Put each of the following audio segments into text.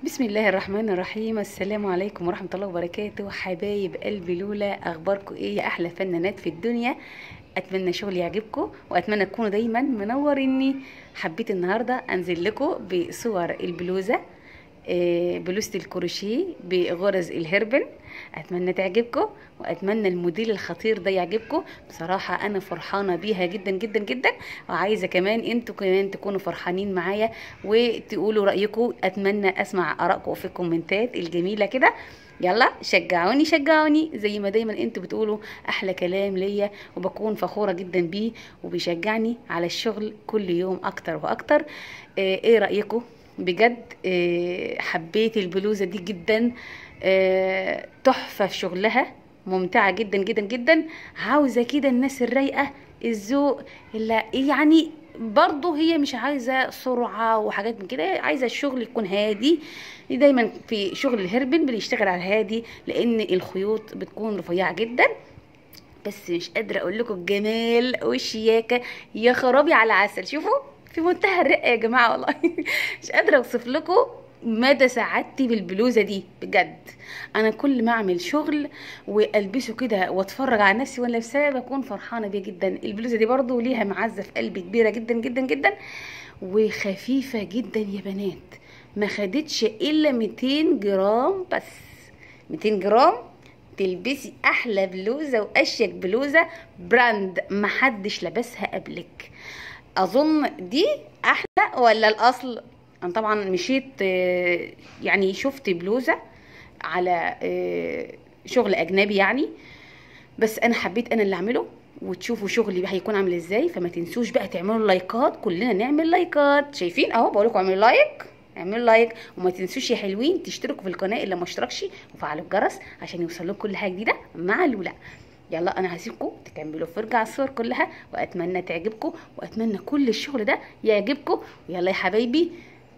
بسم الله الرحمن الرحيم. السلام عليكم ورحمة الله وبركاته. حبايب قلبي لولا، اخباركم ايه يا احلى فنانات في الدنيا؟ اتمنى شغلي يعجبكم واتمنى تكونوا دايما منوريني. حبيت النهارده انزل لكم بصور البلوزه، بلوزة الكروشيه بغرز الهربن. اتمنى تعجبكم واتمنى الموديل الخطير ده يعجبكم. بصراحة انا فرحانة بيها جدا جدا جدا، وعايزة كمان انتوا كمان تكونوا فرحانين معايا وتقولوا رأيكم. اتمنى اسمع ارائكم في الكومنتات الجميلة كده. يلا شجعوني شجعوني زي ما دايما انتوا بتقولوا احلى كلام ليا، وبكون فخورة جدا بيه وبيشجعني على الشغل كل يوم اكتر واكتر. ايه رأيكم؟ بجد حبيت البلوزة دي جدا. تحفة في شغلها، ممتعة جدا جدا جدا. عاوزة كده الناس الرايقة الذوق، اللي يعني برضه هي مش عايزة سرعة وحاجات من كده، عايزة الشغل يكون هادي. دايما في شغل الهربن بنشتغل على الهادي لان الخيوط بتكون رفيعة جدا. بس مش قادرة اقول لكم الجمال والشياكة. يا خرابي على عسل، شوفوا في منتهى الرقة يا جماعة والله. مش قادرة اوصف لكم مدى سعادتي بالبلوزة دي بجد. انا كل ما اعمل شغل والبسه كده واتفرج على نفسي وانا لابساه بكون فرحانة بيه جدا. البلوزة دي برضو ليها معزة في قلبي كبيرة جدا جدا جدا، وخفيفة جدا يا بنات. ما خدتش الا 200 جرام بس. 200 جرام تلبسي احلى بلوزه واشيك بلوزه براند محدش لبسها قبلك. اظن دي احلى ولا الاصل؟ انا طبعا مشيت يعني شفت بلوزه على شغل اجنبي يعني، بس انا حبيت انا اللي اعمله وتشوفوا شغلي هيكون عامل ازاي. فما تنسوش بقى تعملوا لايكات، كلنا نعمل لايكات. شايفين اهو بقول لكم اعملوا لايك، اعملوا لايك. وما تنسوش يا حلوين تشتركوا في القناه اللي ما اشتركش وفعلوا الجرس عشان يوصل لكم كل حاجه جديده مع لولا. يلا انا هسيبكم تكملوا فرجة على الصور كلها، واتمنى تعجبكم واتمنى كل الشغل ده يعجبكم. ويلا يا حبايبي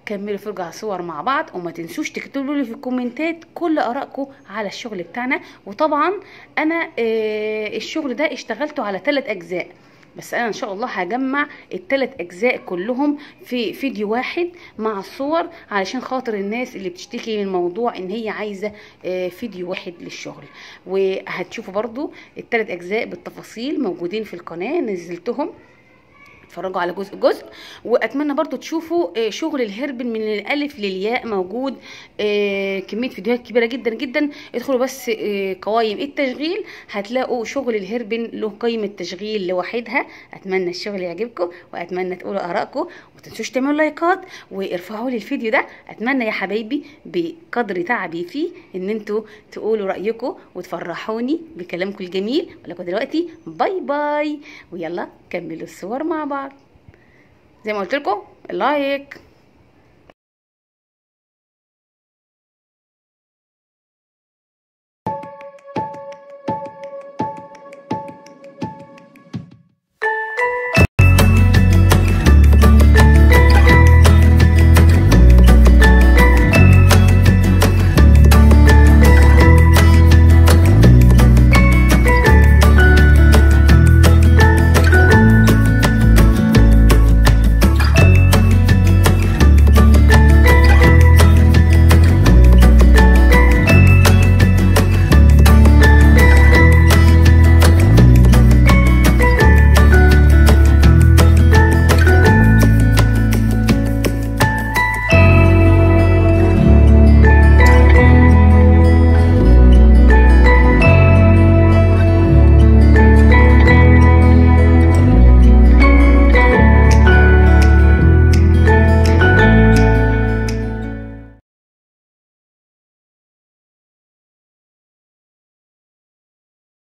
كملوا فرجة على الصور مع بعض، وما تنسوش تكتبوا لي في الكومنتات كل ارائكم على الشغل بتاعنا. وطبعا انا الشغل ده اشتغلته على 3 اجزاء، بس انا ان شاء الله هجمع ال3 اجزاء كلهم في فيديو واحد مع الصور، علشان خاطر الناس اللي بتشتكي من موضوع ان هي عايزه فيديو واحد للشغل. وهتشوفوا برضو ال3 اجزاء بالتفاصيل موجودين في القناه، نزلتهم. اتفرجوا على جزء جزء. واتمنى برضو تشوفوا شغل الهربن من الالف للياء موجود. كميه فيديوهات كبيره جدا جدا. ادخلوا بس قوائم التشغيل هتلاقوا شغل الهربن له قائمه تشغيل لوحدها. اتمنى الشغل يعجبكم واتمنى تقولوا ارائكم، وما تنسوش تعملوا لايكات وارفعوا لي الفيديو ده. اتمنى يا حبايبي بقدر تعبي فيه ان انتوا تقولوا رايكم وتفرحوني بكلامكم الجميل. ولكم دلوقتي باي باي، ويلا كملوا الصور مع بعض. زي ما قلت لكم لايك.